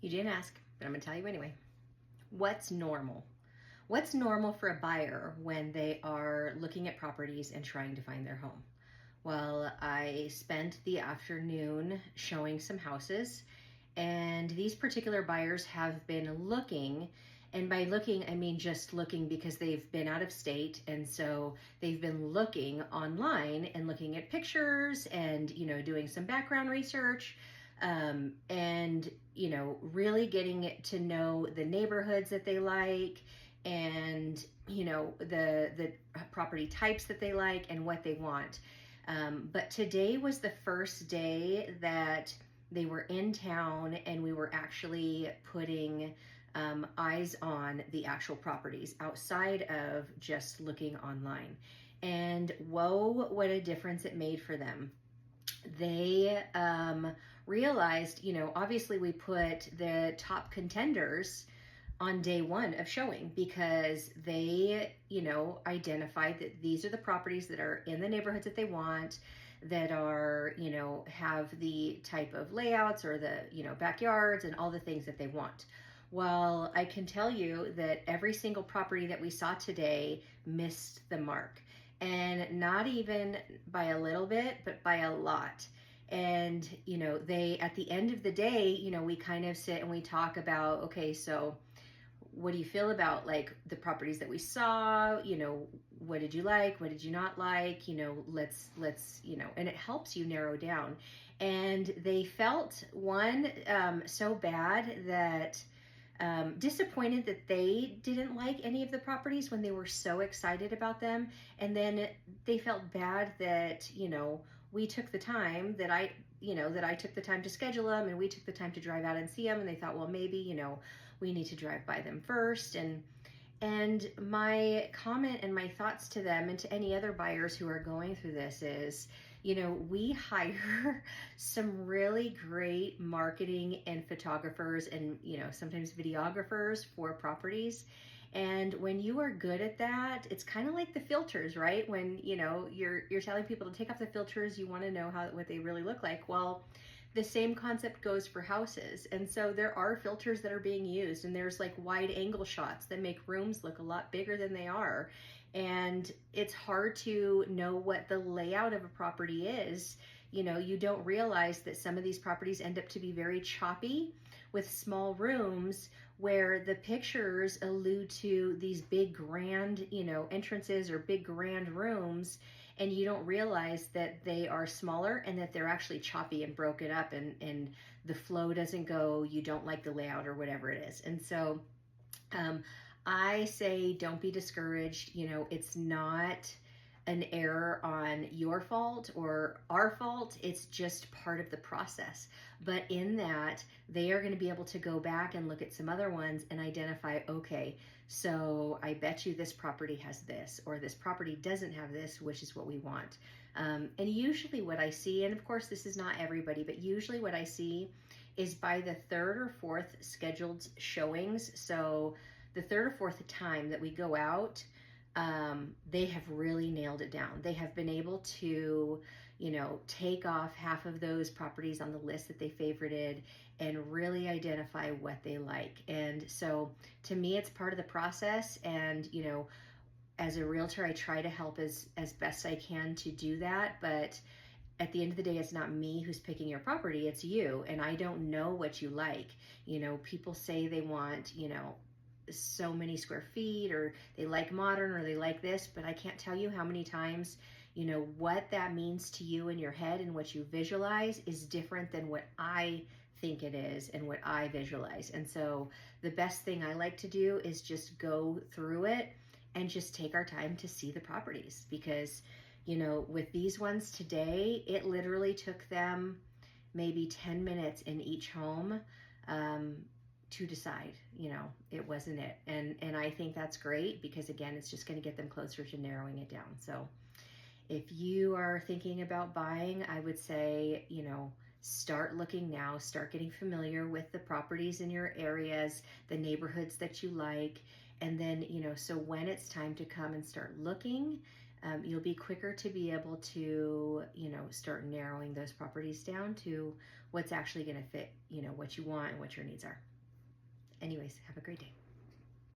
You didn't ask, but I'm going to tell you anyway. What's normal? What's normal for a buyer when they are looking at properties and trying to find their home? Well, I spent the afternoon showing some houses, and these particular buyers have been looking. And by looking, I mean just looking because they've been out of state. And so they've been looking online and looking at pictures and, doing some background research, and, really getting to know the neighborhoods that they like, and, the property types that they like and what they want. But today was the first day that they were in town and we were actually putting eyes on the actual properties outside of just looking online. And whoa, what a difference it made for them. They realized, obviously we put the top contenders on day one of showing because they, identified that these are the properties that are in the neighborhoods that they want, that are, have the type of layouts or the, backyards and all the things that they want. Well, I can tell you that every single property that we saw today missed the mark, and not even by a little bit, but by a lot. And, they, at the end of the day, we kind of sit and we talk about, okay, so what do you feel about like the properties that we saw? What did you like? What did you not like? Let's, and it helps you narrow down. And they felt one, so bad that, disappointed that they didn't like any of the properties when they were so excited about them. And then they felt bad that, we took the time that I took the time to schedule them, and we took the time to drive out and see them. And they thought, well, maybe, we need to drive by them first. And my comment and my thoughts to them and to any other buyers who are going through this is, we hire some really great marketing and photographers and, sometimes videographers for properties. And when you are good at that, it's kind of like the filters, right? When, you're telling people to take off the filters, you want to know what they really look like. Well, the same concept goes for houses. And so there are filters that are being used, and there's like wide angle shots that make rooms look a lot bigger than they are. And it's hard to know what the layout of a property is. You don't realize that some of these properties end up to be very choppy with small rooms, where the pictures allude to these big grand, entrances or big grand rooms, and you don't realize that they are smaller and that they're actually choppy and broken up, and the flow doesn't go, you don't like the layout or whatever it is. And so I say don't be discouraged. It's not an error on your fault or our fault. It's just part of the process. But in that, they are going to be able to go back and look at some other ones and identify, okay, so I bet you this property has this, or this property doesn't have this, which is what we want. And usually what I see, and of course this is not everybody, but usually what I see is by the third or fourth scheduled showings, so the third or fourth time that we go out, they have really nailed it down. They have been able to, take off half of those properties on the list that they favorited and really identify what they like. And so to me, it's part of the process. And, as a realtor, I try to help as best I can to do that. But at the end of the day, it's not me who's picking your property, it's you. And I don't know what you like. People say they want, so many square feet, or they like modern, or they like this, but I can't tell you how many times, what that means to you in your head and what you visualize is different than what I think it is and what I visualize. And so the best thing I like to do is just go through it and just take our time to see the properties, because with these ones today, it literally took them maybe 10 minutes in each home, to decide, it wasn't it. And I think that's great, because again, it's just going to get them closer to narrowing it down. So if you are thinking about buying, I would say, start looking now, start getting familiar with the properties in your areas, the neighborhoods that you like. And then, so when it's time to come and start looking, you'll be quicker to be able to, start narrowing those properties down to what's actually going to fit, what you want and what your needs are. Anyways, have a great day.